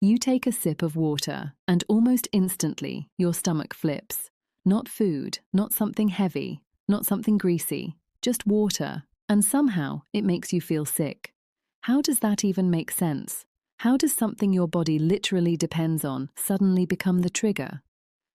You take a sip of water, and almost instantly, your stomach flips. Not food, not something heavy, not something greasy, just water, and somehow it makes you feel sick. How does that even make sense? How does something your body literally depends on suddenly become the trigger?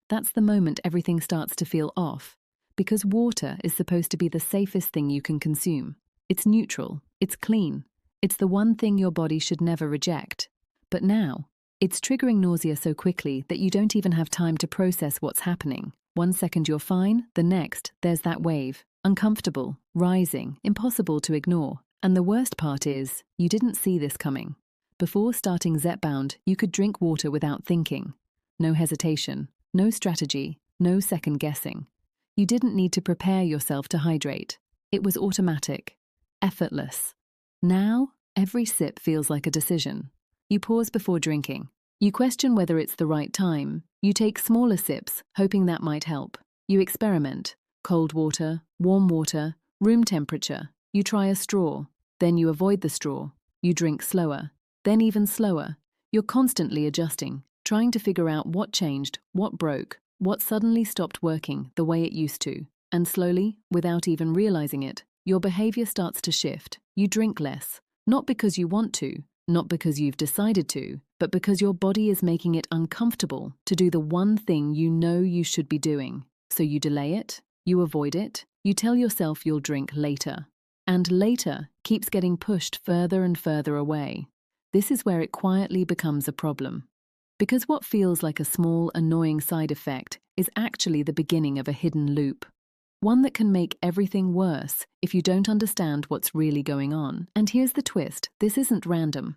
That's the moment everything starts to feel off, because water is supposed to be the safest thing you can consume. It's neutral, it's clean, it's the one thing your body should never reject. But now, it's triggering nausea so quickly that you don't even have time to process what's happening. One second you're fine, the next, there's that wave. Uncomfortable, rising, impossible to ignore. And the worst part is, you didn't see this coming. Before starting Zepbound, you could drink water without thinking. No hesitation, no strategy, no second guessing. You didn't need to prepare yourself to hydrate. It was automatic, effortless. Now, every sip feels like a decision. You pause before drinking. You question whether it's the right time. You take smaller sips, hoping that might help. You experiment. Cold water, warm water, room temperature. You try a straw. Then you avoid the straw. You drink slower. Then even slower. You're constantly adjusting, trying to figure out what changed, what broke, what suddenly stopped working the way it used to. And slowly, without even realizing it, your behavior starts to shift. You drink less. Not because you want to, not because you've decided to, but because your body is making it uncomfortable to do the one thing you know you should be doing. So you delay it, you avoid it, you tell yourself you'll drink later. And later keeps getting pushed further and further away. This is where it quietly becomes a problem. Because what feels like a small, annoying side effect is actually the beginning of a hidden loop. One that can make everything worse if you don't understand what's really going on. And here's the twist, this isn't random.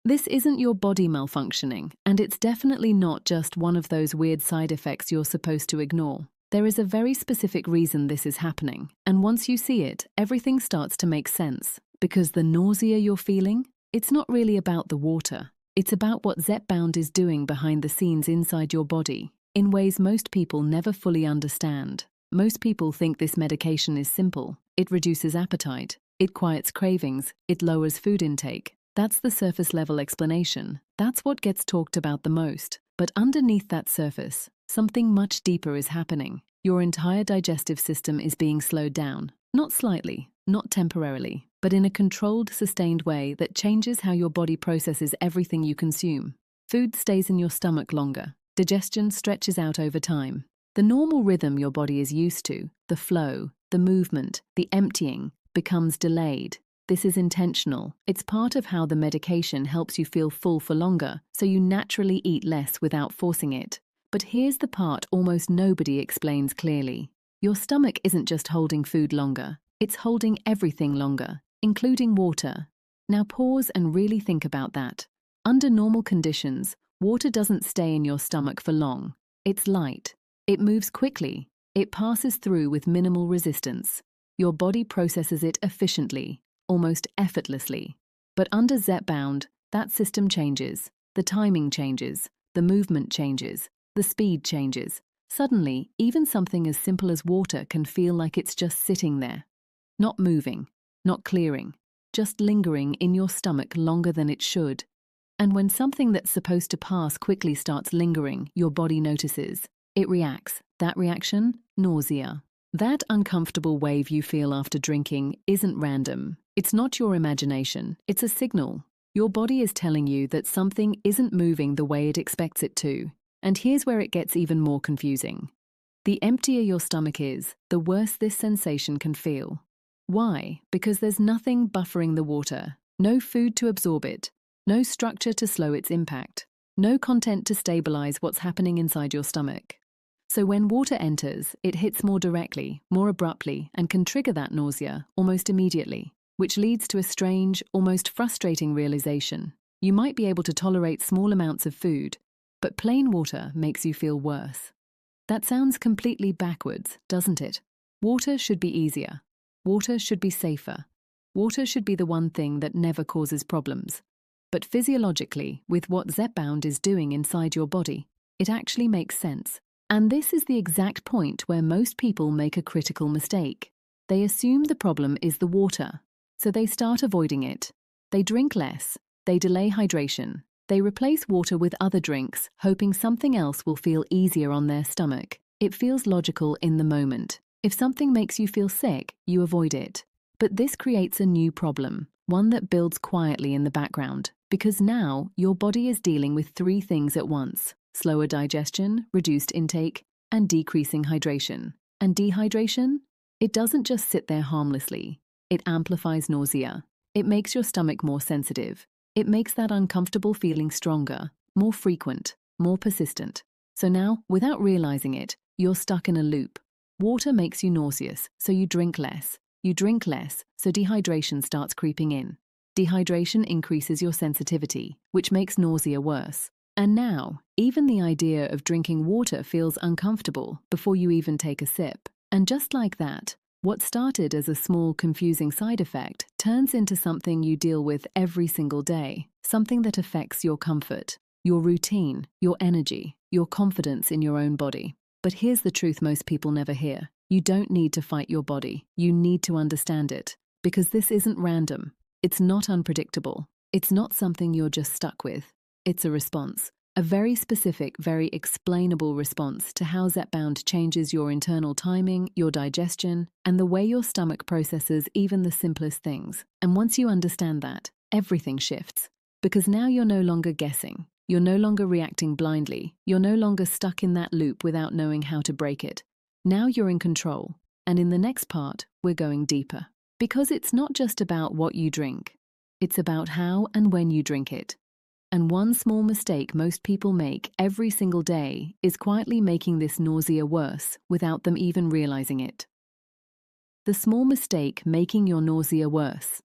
This isn't your body malfunctioning, and it's definitely not just one of those weird side effects you're supposed to ignore. There is a very specific reason this is happening, and once you see it, everything starts to make sense. Because the nausea you're feeling, it's not really about the water. It's about what Zepbound is doing behind the scenes inside your body, in ways most people never fully understand. Most people think this medication is simple. It reduces appetite, it quiets cravings, it lowers food intake. That's the surface-level explanation. That's what gets talked about the most. But underneath that surface, something much deeper is happening. Your entire digestive system is being slowed down. Not slightly, not temporarily, but in a controlled, sustained way that changes how your body processes everything you consume. Food stays in your stomach longer. Digestion stretches out over time. The normal rhythm your body is used to, the flow, the movement, the emptying, becomes delayed. This is intentional. It's part of how the medication helps you feel full for longer, so you naturally eat less without forcing it. But here's the part almost nobody explains clearly. Your stomach isn't just holding food longer, it's holding everything longer, including water. Now pause and really think about that. Under normal conditions, water doesn't stay in your stomach for long. It's light. It moves quickly. It passes through with minimal resistance. Your body processes it efficiently, almost effortlessly. But under Zepbound, that system changes. The timing changes. The movement changes. The speed changes. Suddenly, even something as simple as water can feel like it's just sitting there. Not moving, not clearing, just lingering in your stomach longer than it should. And when something that's supposed to pass quickly starts lingering, your body notices. It reacts. That reaction? Nausea. That uncomfortable wave you feel after drinking isn't random. It's not your imagination. It's a signal. Your body is telling you that something isn't moving the way it expects it to. And here's where it gets even more confusing. The emptier your stomach is, the worse this sensation can feel. Why? Because there's nothing buffering the water. No food to absorb it. No structure to slow its impact. No content to stabilize what's happening inside your stomach. So when water enters, it hits more directly, more abruptly, and can trigger that nausea almost immediately, which leads to a strange, almost frustrating realization. You might be able to tolerate small amounts of food, but plain water makes you feel worse. That sounds completely backwards, doesn't it? Water should be easier. Water should be safer. Water should be the one thing that never causes problems. But physiologically, with what Zepbound is doing inside your body, it actually makes sense. And this is the exact point where most people make a critical mistake. They assume the problem is the water, so they start avoiding it. They drink less, they delay hydration, They replace water with other drinks, hoping something else will feel easier on their stomach. It feels logical in the moment. If something makes you feel sick, you avoid it. But this creates a new problem, one that builds quietly in the background, because now your body is dealing with three things at once: slower digestion, reduced intake, and decreasing hydration. And dehydration? It doesn't just sit there harmlessly. It amplifies nausea. It makes your stomach more sensitive. It makes that uncomfortable feeling stronger, more frequent, more persistent. So now, without realizing it, you're stuck in a loop. Water makes you nauseous, so you drink less. You drink less, so dehydration starts creeping in. Dehydration increases your sensitivity, which makes nausea worse. And now, even the idea of drinking water feels uncomfortable before you even take a sip. And just like that, what started as a small, confusing side effect turns into something you deal with every single day, something that affects your comfort, your routine, your energy, your confidence in your own body. But here's the truth most people never hear. You don't need to fight your body. You need to understand it. Because this isn't random. It's not unpredictable. It's not something you're just stuck with. It's a response. A very specific, very explainable response to how Zepbound changes your internal timing, your digestion, and the way your stomach processes even the simplest things. And once you understand that, everything shifts. Because now you're no longer guessing. You're no longer reacting blindly. You're no longer stuck in that loop without knowing how to break it. Now you're in control. And in the next part, we're going deeper. Because it's not just about what you drink. It's about how and when you drink it. And one small mistake most people make every single day is quietly making this nausea worse without them even realizing it. The small mistake making your nausea worse.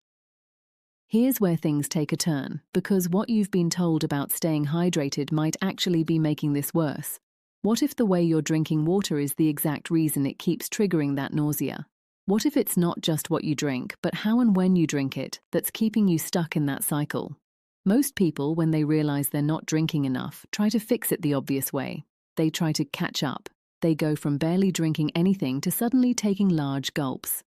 Here's where things take a turn, because what you've been told about staying hydrated might actually be making this worse. What if the way you're drinking water is the exact reason it keeps triggering that nausea? What if it's not just what you drink, but how and when you drink it that's keeping you stuck in that cycle? Most people, when they realize they're not drinking enough, try to fix it the obvious way. They try to catch up. They go from barely drinking anything to suddenly taking large gulps.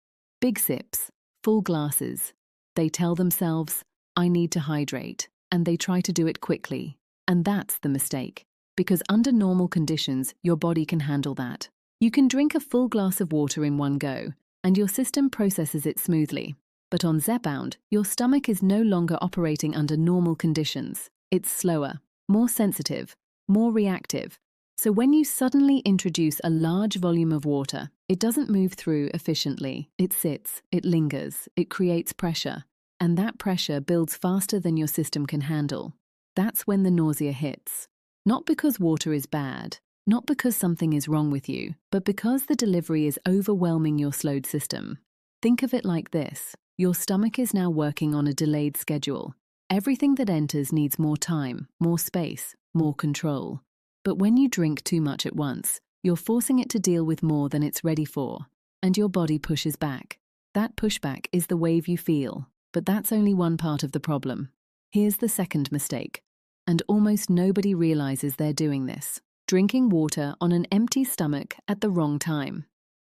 Big sips, full glasses. They tell themselves, I need to hydrate, and they try to do it quickly. And that's the mistake. Because under normal conditions, your body can handle that. You can drink a full glass of water in one go, and your system processes it smoothly. But on Zepbound, your stomach is no longer operating under normal conditions. It's slower, more sensitive, more reactive. So when you suddenly introduce a large volume of water, it doesn't move through efficiently. It sits, it lingers, it creates pressure. And that pressure builds faster than your system can handle. That's when the nausea hits. Not because water is bad, not because something is wrong with you, but because the delivery is overwhelming your slowed system. Think of it like this. Your stomach is now working on a delayed schedule. Everything that enters needs more time, more space, more control. But when you drink too much at once, you're forcing it to deal with more than it's ready for, and your body pushes back. That pushback is the wave you feel, but that's only one part of the problem. Here's the second mistake, and almost nobody realizes they're doing this: drinking water on an empty stomach at the wrong time.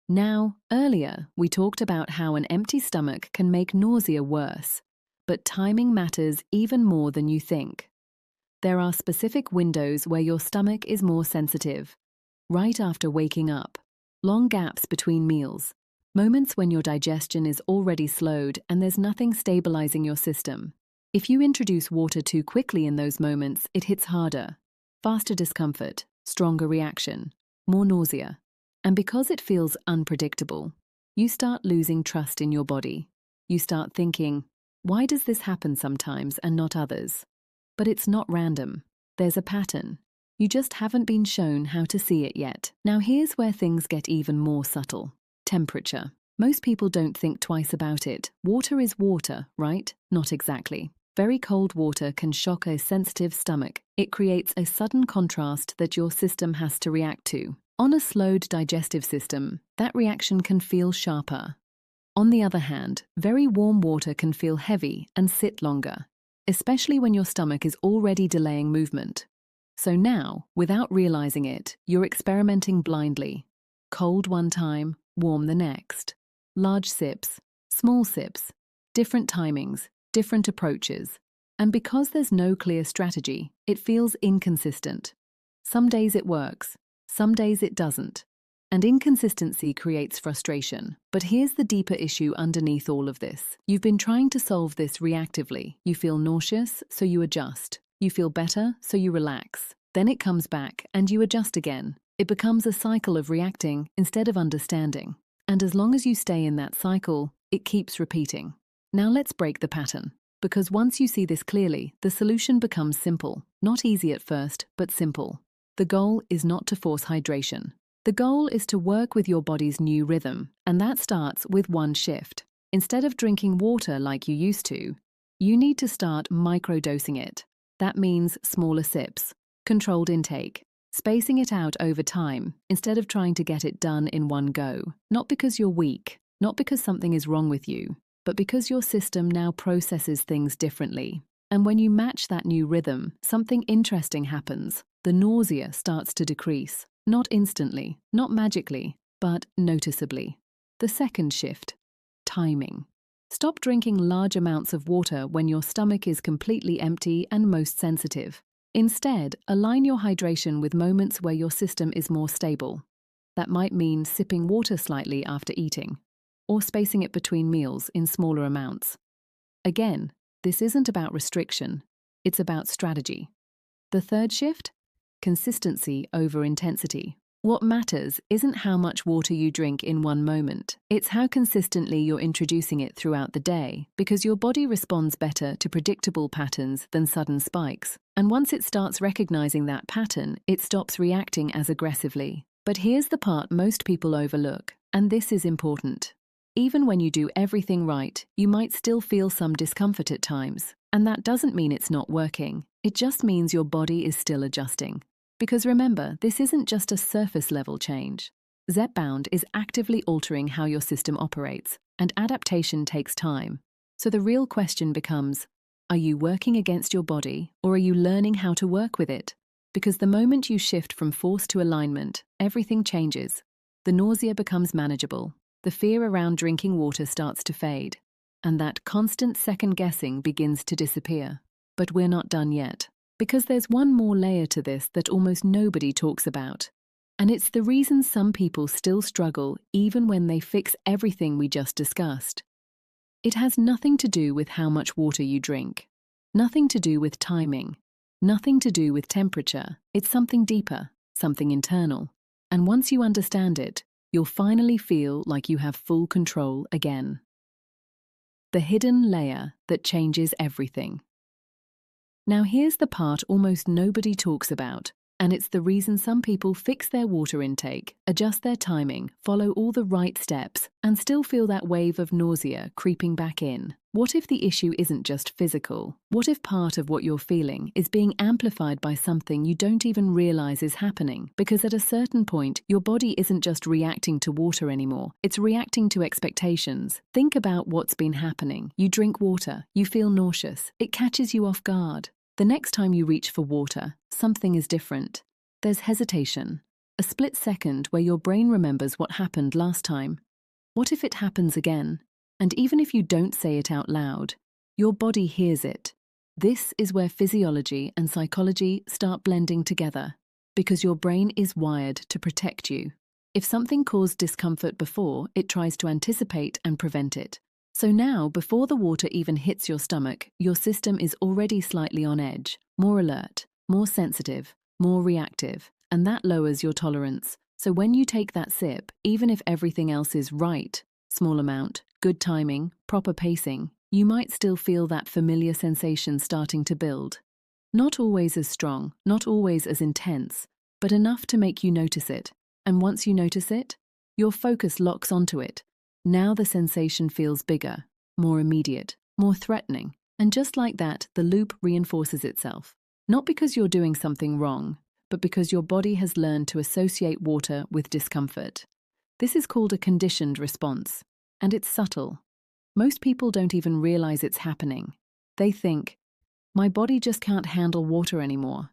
Now, earlier, we talked about how an empty stomach can make nausea worse, but timing matters even more than you think. There are specific windows where your stomach is more sensitive. Right after waking up, long gaps between meals, moments when your digestion is already slowed and there's nothing stabilizing your system. If you introduce water too quickly in those moments, it hits harder. Faster discomfort, stronger reaction, more nausea. And because it feels unpredictable, you start losing trust in your body. You start thinking, why does this happen sometimes and not others? But it's not random. There's a pattern. You just haven't been shown how to see it yet. Now here's where things get even more subtle. Temperature. Most people don't think twice about it. Water is water, right? Not exactly. Very cold water can shock a sensitive stomach. It creates a sudden contrast that your system has to react to. On a slowed digestive system, that reaction can feel sharper. On the other hand, very warm water can feel heavy and sit longer, especially when your stomach is already delaying movement. So now, without realizing it, you're experimenting blindly. Cold one time, warm the next. Large sips, small sips, different timings, different approaches. And because there's no clear strategy, it feels inconsistent. Some days it works, some days it doesn't. And inconsistency creates frustration. But here's the deeper issue underneath all of this. You've been trying to solve this reactively. You feel nauseous, so you adjust. You feel better, so you relax. Then it comes back, and you adjust again. It becomes a cycle of reacting instead of understanding. And as long as you stay in that cycle, it keeps repeating. Now let's break the pattern. Because once you see this clearly, the solution becomes simple. Not easy at first, but simple. The goal is not to force hydration. The goal is to work with your body's new rhythm, and that starts with one shift. Instead of drinking water like you used to, you need to start microdosing it. That means smaller sips, controlled intake, spacing it out over time instead of trying to get it done in one go. Not because you're weak, not because something is wrong with you, but because your system now processes things differently. And when you match that new rhythm, something interesting happens. The nausea starts to decrease. Not instantly, not magically, but noticeably. The second shift, timing. Stop drinking large amounts of water when your stomach is completely empty and most sensitive. Instead, align your hydration with moments where your system is more stable. That might mean sipping water slightly after eating, or spacing it between meals in smaller amounts. Again, this isn't about restriction, it's about strategy. The third shift? Consistency over intensity. What matters isn't how much water you drink in one moment. It's how consistently you're introducing it throughout the day, because your body responds better to predictable patterns than sudden spikes. And once it starts recognizing that pattern, it stops reacting as aggressively. But here's the part most people overlook, and this is important. Even when you do everything right, you might still feel some discomfort at times. And that doesn't mean it's not working. It just means your body is still adjusting. Because remember, this isn't just a surface-level change. Zepbound is actively altering how your system operates, and adaptation takes time. So the real question becomes, are you working against your body, or are you learning how to work with it? Because the moment you shift from force to alignment, everything changes. The nausea becomes manageable. The fear around drinking water starts to fade. And that constant second-guessing begins to disappear. But we're not done yet. Because there's one more layer to this that almost nobody talks about. And it's the reason some people still struggle even when they fix everything we just discussed. It has nothing to do with how much water you drink. Nothing to do with timing. Nothing to do with temperature. It's something deeper, something internal. And once you understand it, you'll finally feel like you have full control again. The hidden layer that changes everything. Now here's the part almost nobody talks about, and it's the reason some people fix their water intake, adjust their timing, follow all the right steps, and still feel that wave of nausea creeping back in. What if the issue isn't just physical? What if part of what you're feeling is being amplified by something you don't even realize is happening? Because at a certain point, your body isn't just reacting to water anymore, it's reacting to expectations. Think about what's been happening. You drink water, you feel nauseous, it catches you off guard. The next time you reach for water, something is different. There's hesitation, a split second where your brain remembers what happened last time. What if it happens again? And even if you don't say it out loud, your body hears it. This is where physiology and psychology start blending together, because your brain is wired to protect you. If something caused discomfort before, it tries to anticipate and prevent it. So now, before the water even hits your stomach, your system is already slightly on edge, more alert, more sensitive, more reactive, and that lowers your tolerance. So when you take that sip, even if everything else is right, small amount, good timing, proper pacing, you might still feel that familiar sensation starting to build. Not always as strong, not always as intense, but enough to make you notice it. And once you notice it, your focus locks onto it. Now the sensation feels bigger, more immediate, more threatening. And just like that, the loop reinforces itself. Not because you're doing something wrong, but because your body has learned to associate water with discomfort. This is called a conditioned response, and it's subtle. Most people don't even realize it's happening. They think, my body just can't handle water anymore.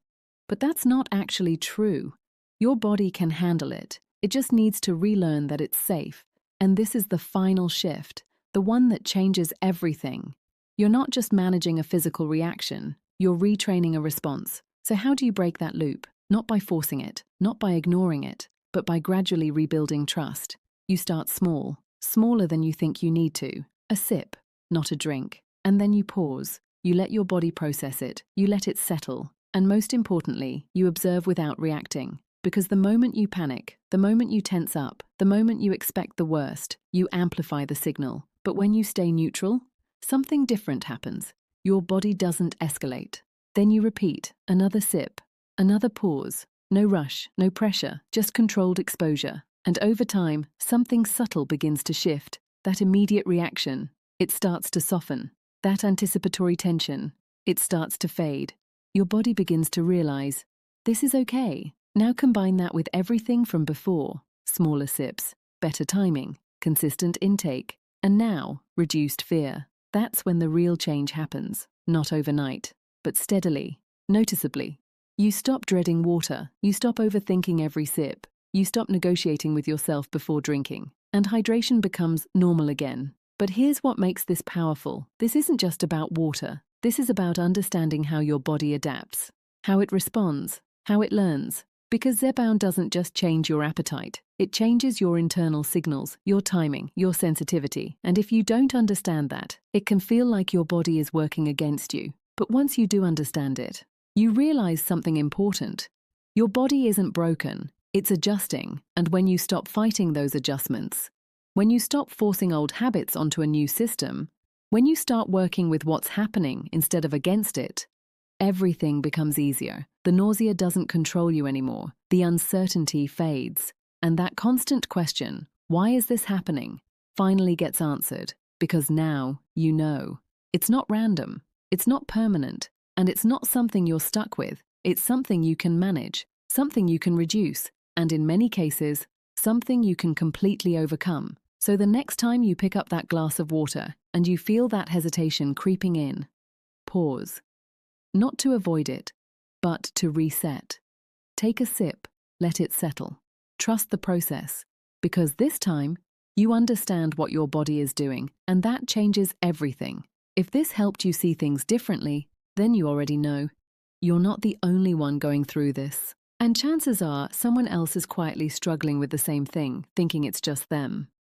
But that's not actually true. Your body can handle it. It just needs to relearn that it's safe. And this is the final shift, the one that changes everything. You're not just managing a physical reaction, you're retraining a response. So how do you break that loop? Not by forcing it, not by ignoring it, but by gradually rebuilding trust. You start small, smaller than you think you need to. A sip, not a drink. And then you pause. You let your body process it. You let it settle. And most importantly, you observe without reacting. Because the moment you panic, the moment you tense up, the moment you expect the worst, you amplify the signal. But when you stay neutral, something different happens. Your body doesn't escalate. Then you repeat, another sip, another pause. No rush, no pressure, just controlled exposure. And over time, something subtle begins to shift. That immediate reaction, it starts to soften. That anticipatory tension, it starts to fade. Your body begins to realize, this is okay. Now combine that with everything from before. Smaller sips, better timing, consistent intake, and now, reduced fear. That's when the real change happens. Not overnight, but steadily, noticeably. You stop dreading water. You stop overthinking every sip. You stop negotiating with yourself before drinking. And hydration becomes normal again. But here's what makes this powerful. This isn't just about water. This is about understanding how your body adapts, how it responds, how it learns. Because Zepbound doesn't just change your appetite, it changes your internal signals, your timing, your sensitivity. And if you don't understand that, it can feel like your body is working against you. But once you do understand it, you realize something important. Your body isn't broken, it's adjusting. And when you stop fighting those adjustments, when you stop forcing old habits onto a new system, when you start working with what's happening instead of against it, everything becomes easier. The nausea doesn't control you anymore. The uncertainty fades. And that constant question, why is this happening, finally gets answered. Because now you know. It's not random. It's not permanent. And it's not something you're stuck with. It's something you can manage, something you can reduce, and in many cases, something you can completely overcome. So the next time you pick up that glass of water and you feel that hesitation creeping in, pause. Not to avoid it, but to reset. Take a sip, let it settle. Trust the process, because this time, you understand what your body is doing, and that changes everything. If this helped you see things differently, then you already know. You're not the only one going through this. And chances are someone else is quietly struggling with the same thing, thinking it's just them.